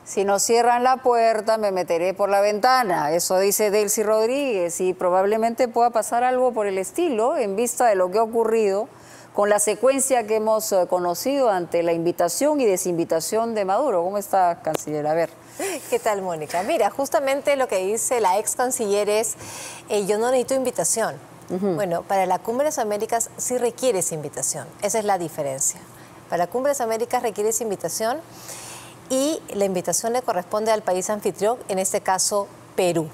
Si nos cierran la puerta, me meteré por la ventana. Eso dice Delcy Rodríguez, y probablemente pueda pasar algo por el estilo en vista de lo que ha ocurrido con la secuencia que hemos conocido ante la invitación y desinvitación de Maduro. ¿Cómo está, canciller? A ver. ¿Qué tal, Mónica? Mira, justamente lo que dice la ex canciller es, yo no necesito invitación. Bueno, para la Cumbre de las Américas sí requieres invitación. Esa es la diferencia. Para la Cumbre de las Américas requieres invitación y la invitación le corresponde al país anfitrión, en este caso Perú.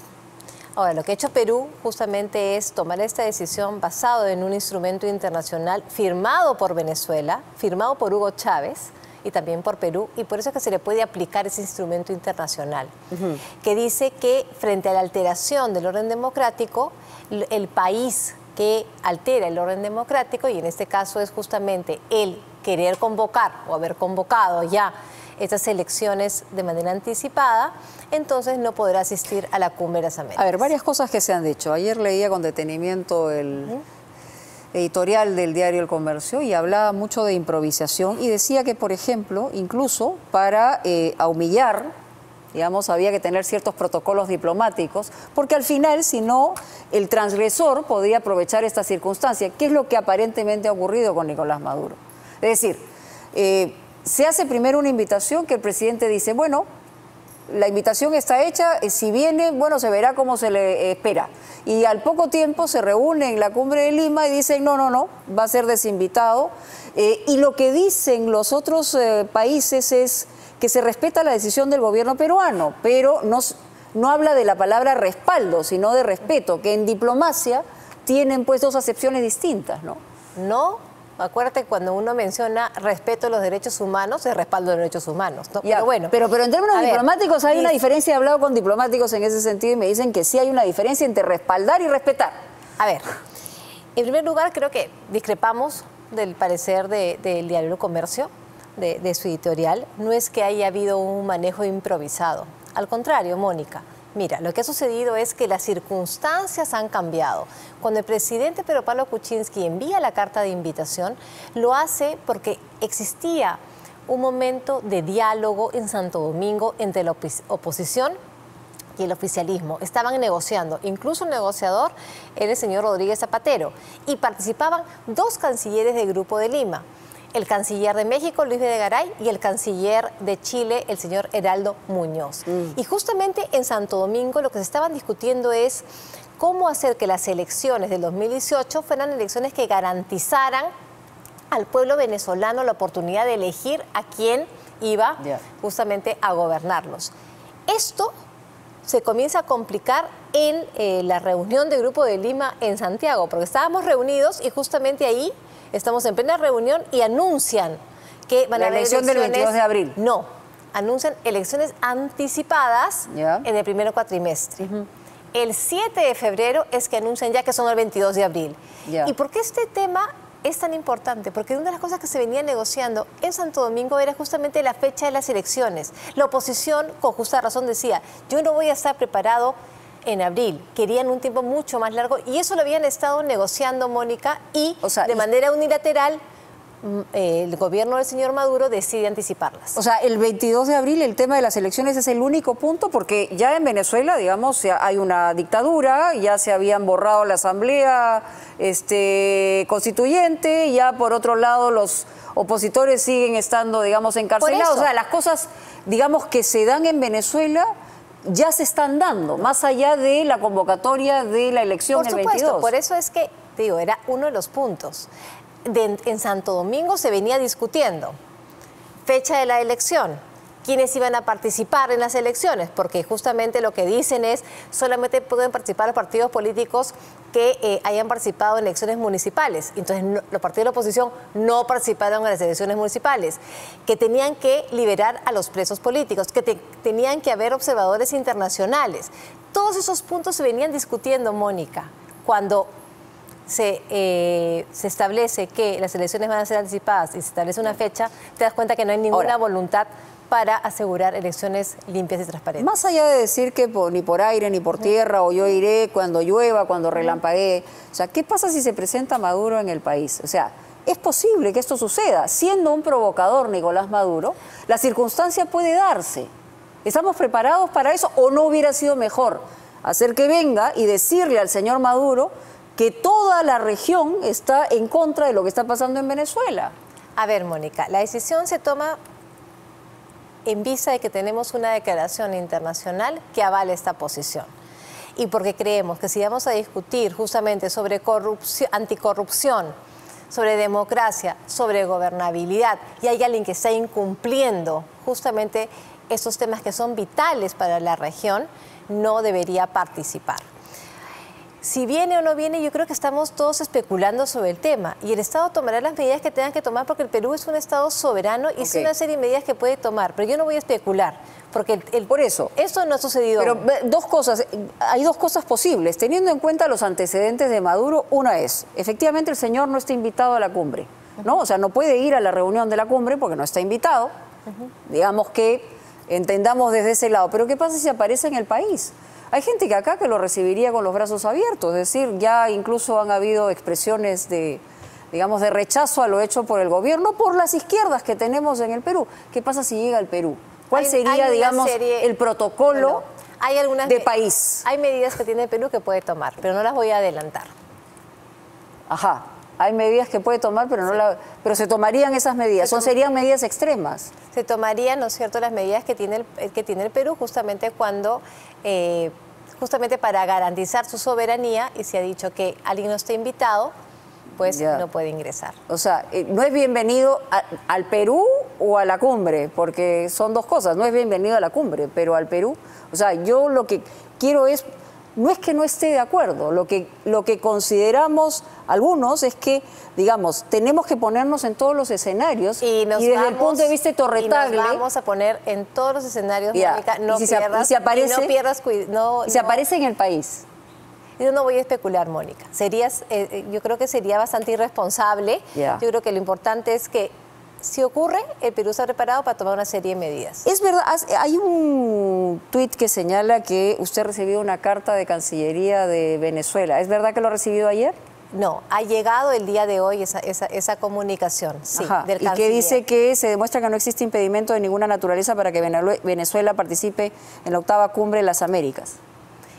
Ahora, lo que ha hecho Perú justamente es tomar esta decisión basado en un instrumento internacional firmado por Venezuela, firmado por Hugo Chávez y también por Perú, y por eso es que se le puede aplicar ese instrumento internacional, que dice que frente a la alteración del orden democrático, el país que altera el orden democrático, y en este caso es justamente el querer convocar o haber convocado ya estas elecciones de manera anticipada, entonces no podrá asistir a la Cumbre de las Américas. A ver, varias cosas que se han dicho. Ayer leía con detenimiento el editorial del diario El Comercio y hablaba mucho de improvisación y decía que, por ejemplo, incluso para humillar, digamos, había que tener ciertos protocolos diplomáticos, porque al final, si no, el transgresor podría aprovechar esta circunstancia, que es lo que aparentemente ha ocurrido con Nicolás Maduro. Es decir, se hace primero una invitación que el presidente dice, bueno, la invitación está hecha, si viene, bueno, se verá cómo se le espera. Y al poco tiempo se reúne en la Cumbre de Lima y dicen, no, va a ser desinvitado. Y lo que dicen los otros países es que se respeta la decisión del gobierno peruano, pero no habla de la palabra respaldo, sino de respeto, que en diplomacia tienen pues dos acepciones distintas, ¿no? No. Acuérdate, cuando uno menciona respeto a los derechos humanos, es respaldo de los derechos humanos, ¿no? Ya, pero bueno. Pero en términos diplomáticos hay una diferencia. He hablado con diplomáticos en ese sentido y me dicen que sí hay una diferencia entre respaldar y respetar. A ver, en primer lugar creo que discrepamos del parecer del diario El Comercio, de su editorial. No es que haya habido un manejo improvisado. Al contrario, Mónica. Mira, lo que ha sucedido es que las circunstancias han cambiado. Cuando el presidente Pedro Pablo Kuczynski envía la carta de invitación, lo hace porque existía un momento de diálogo en Santo Domingo entre la oposición y el oficialismo. Estaban negociando, incluso el negociador era el señor Rodríguez Zapatero, y participaban dos cancilleres del Grupo de Lima. El canciller de México, Luis Videgaray, y el canciller de Chile, el señor Heraldo Muñoz. Y justamente en Santo Domingo lo que se estaban discutiendo es cómo hacer que las elecciones del 2018 fueran elecciones que garantizaran al pueblo venezolano la oportunidad de elegir a quién iba justamente a gobernarlos. Esto se comienza a complicar en la reunión del Grupo de Lima en Santiago, porque estábamos reunidos y justamente ahí estamos en plena reunión y anuncian que van a haber elecciones del 22 de abril. No, anuncian elecciones anticipadas en el primer cuatrimestre. El 7 de febrero es que anuncian ya que son el 22 de abril. ¿Y por qué este tema es tan importante? Porque una de las cosas que se venía negociando en Santo Domingo era justamente la fecha de las elecciones. La oposición, con justa razón, decía, yo no voy a estar preparado en abril, querían un tiempo mucho más largo y eso lo habían estado negociando, Mónica, y de manera unilateral el gobierno del señor Maduro decide anticiparlas. O sea, el 22 de abril el tema de las elecciones es el único punto, porque ya en Venezuela, digamos, hay una dictadura, ya se habían borrado la asamblea constituyente, ya por otro lado los opositores siguen estando, digamos, encarcelados. O sea, las cosas, digamos, que se dan en Venezuela ya se están dando, más allá de la convocatoria de la elección del 22. Por eso es que, digo, era uno de los puntos. En Santo Domingo se venía discutiendo fecha de la elección, quiénes iban a participar en las elecciones, porque justamente lo que dicen es solamente pueden participar los partidos políticos que hayan participado en elecciones municipales. Entonces los partidos de la oposición no participaron en las elecciones municipales, que tenían que liberar a los presos políticos, que tenían que haber observadores internacionales. Todos esos puntos se venían discutiendo, Mónica, cuando se establece que las elecciones van a ser anticipadas y se establece una fecha, te das cuenta que no hay ninguna voluntad para asegurar elecciones limpias y transparentes. Más allá de decir que ni por aire ni por tierra, o yo iré cuando llueva, cuando relampaguee, o sea, ¿qué pasa si se presenta Maduro en el país? O sea, es posible que esto suceda. Siendo un provocador Nicolás Maduro, la circunstancia puede darse. ¿Estamos preparados para eso o no hubiera sido mejor hacer que venga y decirle al señor Maduro que toda la región está en contra de lo que está pasando en Venezuela? A ver, Mónica, la decisión se toma en vista de que tenemos una declaración internacional que avale esta posición. Y porque creemos que si vamos a discutir justamente sobre anticorrupción, sobre democracia, sobre gobernabilidad, y hay alguien que está incumpliendo justamente esos temas que son vitales para la región, no debería participar. Si viene o no viene, yo creo que estamos todos especulando sobre el tema y el Estado tomará las medidas que tengan que tomar porque el Perú es un Estado soberano y es una serie de medidas que puede tomar, pero yo no voy a especular porque por eso no ha sucedido pero aún. hay dos cosas posibles, teniendo en cuenta los antecedentes de Maduro. Una es, efectivamente el señor no está invitado a la cumbre, ¿no? O sea, no puede ir a la reunión de la cumbre porque no está invitado, digamos que entendamos desde ese lado, pero ¿qué pasa si aparece en el país? Hay gente que acá que lo recibiría con los brazos abiertos, es decir, ya incluso han habido expresiones de, digamos, de rechazo a lo hecho por el gobierno, por las izquierdas que tenemos en el Perú. ¿Qué pasa si llega al Perú? ¿Cuál sería, digamos, el protocolo de país? Hay medidas que tiene el Perú que puede tomar, pero no las voy a adelantar. Ajá, hay medidas que puede tomar, pero pero se tomarían esas medidas, serían medidas extremas. Se tomarían, ¿no es cierto?, las medidas que tiene el Perú justamente cuando, justamente para garantizar su soberanía, y se ha dicho que alguien no está invitado, pues no puede ingresar. O sea, no es bienvenido al Perú o a la cumbre, porque son dos cosas, no es bienvenido a la cumbre, pero al Perú. O sea, yo lo que quiero es, no es que no esté de acuerdo, lo que consideramos algunos es que, digamos, tenemos que ponernos en todos los escenarios y desde el punto de vista de Torretagle... Y nos vamos a poner en todos los escenarios, Mónica, no pierdas, se aparece en el país. Yo no voy a especular, Mónica. Yo creo que sería bastante irresponsable. Yo creo que lo importante es que si ocurre, el Perú está preparado para tomar una serie de medidas. Es verdad, hay un tuit que señala que usted ha recibido una carta de Cancillería de Venezuela. ¿Es verdad que lo ha recibido ayer? No, ha llegado el día de hoy esa comunicación, sí, del canciller. Y que dice que se demuestra que no existe impedimento de ninguna naturaleza para que Venezuela participe en la 8ª Cumbre de las Américas.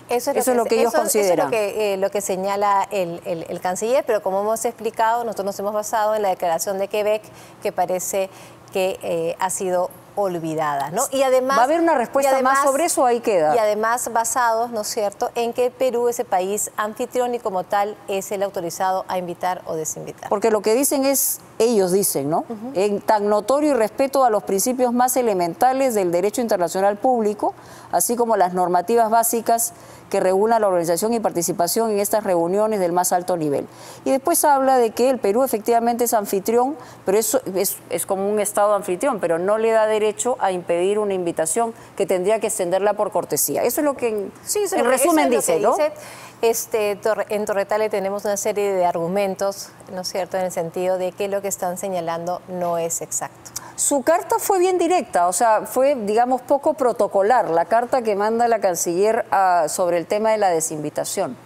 Eso es lo que ellos consideran. Eso es lo que señala el canciller, pero como hemos explicado, nosotros nos hemos basado en la declaración de Quebec, que parece que ha sido olvidada, ¿no? Y además, ¿va a haber una respuesta más sobre eso o ahí queda? Y además basados, ¿no es cierto?, en que Perú, ese país anfitrión y como tal, es el autorizado a invitar o desinvitar. Porque lo que dicen es, ellos dicen, ¿no? En tan notorio y respeto a los principios más elementales del derecho internacional público, así como las normativas básicas que regulan la organización y participación en estas reuniones del más alto nivel. Y después habla de que el Perú efectivamente es anfitrión, pero eso es como un Estado anfitrión, pero no le da derecho a impedir una invitación que tendría que extenderla por cortesía. Eso es lo que en resumen dice, ¿no? En Torretagle tenemos una serie de argumentos, ¿no es cierto?, en el sentido de que lo que están señalando no es exacto. Su carta fue bien directa, o sea, fue, digamos, poco protocolar, la carta que manda la canciller sobre el tema de la desinvitación.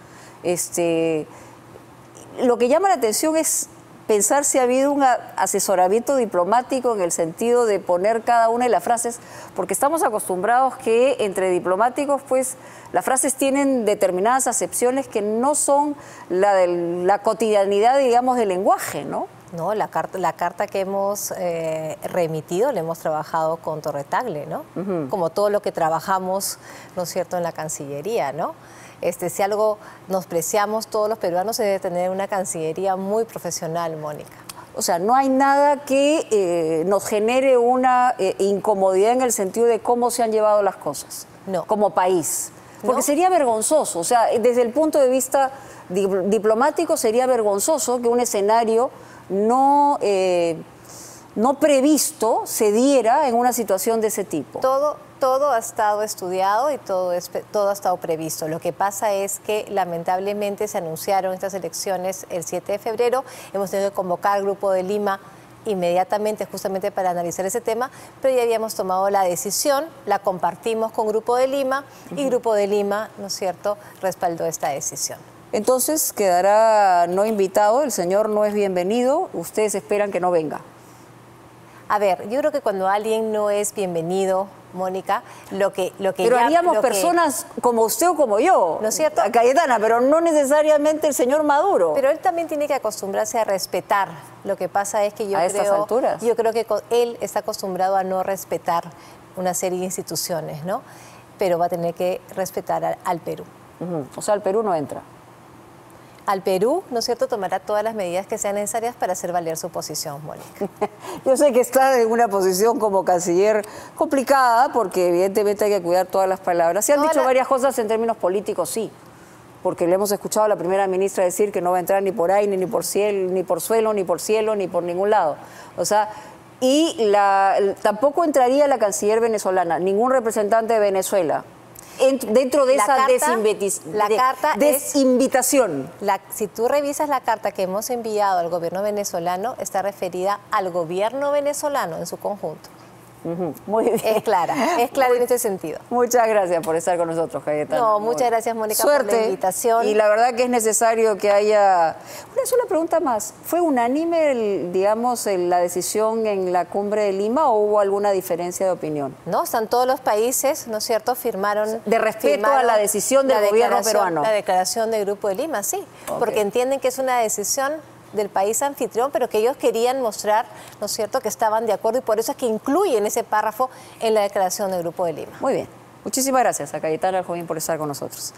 Lo que llama la atención es pensar si ha habido un asesoramiento diplomático en el sentido de poner cada una de las frases, porque estamos acostumbrados que entre diplomáticos, pues, las frases tienen determinadas acepciones que no son la de la cotidianidad, digamos, del lenguaje, ¿no? No, la carta que hemos remitido la hemos trabajado con Torretagle, ¿no? Como todo lo que trabajamos, ¿no es cierto?, en la Cancillería, ¿no? Si algo nos preciamos todos los peruanos es de tener una Cancillería muy profesional, Mónica. O sea, no hay nada que nos genere una incomodidad en el sentido de cómo se han llevado las cosas, como país. Porque sería vergonzoso, o sea, desde el punto de vista diplomático sería vergonzoso que un escenario no previsto se diera en una situación de ese tipo. Todo ha estado estudiado y todo ha estado previsto. Lo que pasa es que lamentablemente se anunciaron estas elecciones el 7 de febrero. Hemos tenido que convocar al Grupo de Lima inmediatamente justamente para analizar ese tema, pero ya habíamos tomado la decisión, la compartimos con Grupo de Lima y Grupo de Lima, ¿no es cierto?, respaldó esta decisión. Entonces quedará no invitado, el señor no es bienvenido, ustedes esperan que no venga. A ver, yo creo que cuando alguien no es bienvenido Mónica, lo que pero ya, haríamos personas como usted o como yo, ¿no es cierto? Cayetana, pero no necesariamente el señor Maduro. Pero él también tiene que acostumbrarse a respetar. Lo que pasa es que yo creo que él está acostumbrado a no respetar una serie de instituciones, ¿no? Pero va a tener que respetar al Perú. O sea, el Perú no entra. Al Perú, ¿no es cierto?, tomará todas las medidas que sean necesarias para hacer valer su posición, Mónica. Yo sé que está en una posición como canciller complicada, porque evidentemente hay que cuidar todas las palabras. Se han dicho varias cosas en términos políticos, sí, porque le hemos escuchado a la primera ministra decir que no va a entrar ni por aire, ni por cielo, ni por suelo, ni por cielo, ni por ningún lado. O sea, y tampoco entraría la canciller venezolana, ningún representante de Venezuela. Dentro de esa desinvitación. Si tú revisas la carta que hemos enviado al gobierno venezolano, está referida al gobierno venezolano en su conjunto. Muy bien. Es clara en ese sentido. Muchas gracias por estar con nosotros, Cayetana. No, muchas gracias, Mónica, por la invitación. Y la verdad que es necesario que haya... Una sola pregunta más. ¿Fue unánime, digamos, la decisión en la cumbre de Lima o hubo alguna diferencia de opinión? No, están todos los países, ¿no es cierto?, firmaron... De respeto a la decisión del gobierno peruano. La declaración del Grupo de Lima, sí. Okay. Porque entienden que es una decisión del país anfitrión, pero que ellos querían mostrar, ¿no es cierto?, que estaban de acuerdo y por eso es que incluyen ese párrafo en la declaración del Grupo de Lima. Muy bien. Muchísimas gracias a Cayetana Aljovín por estar con nosotros.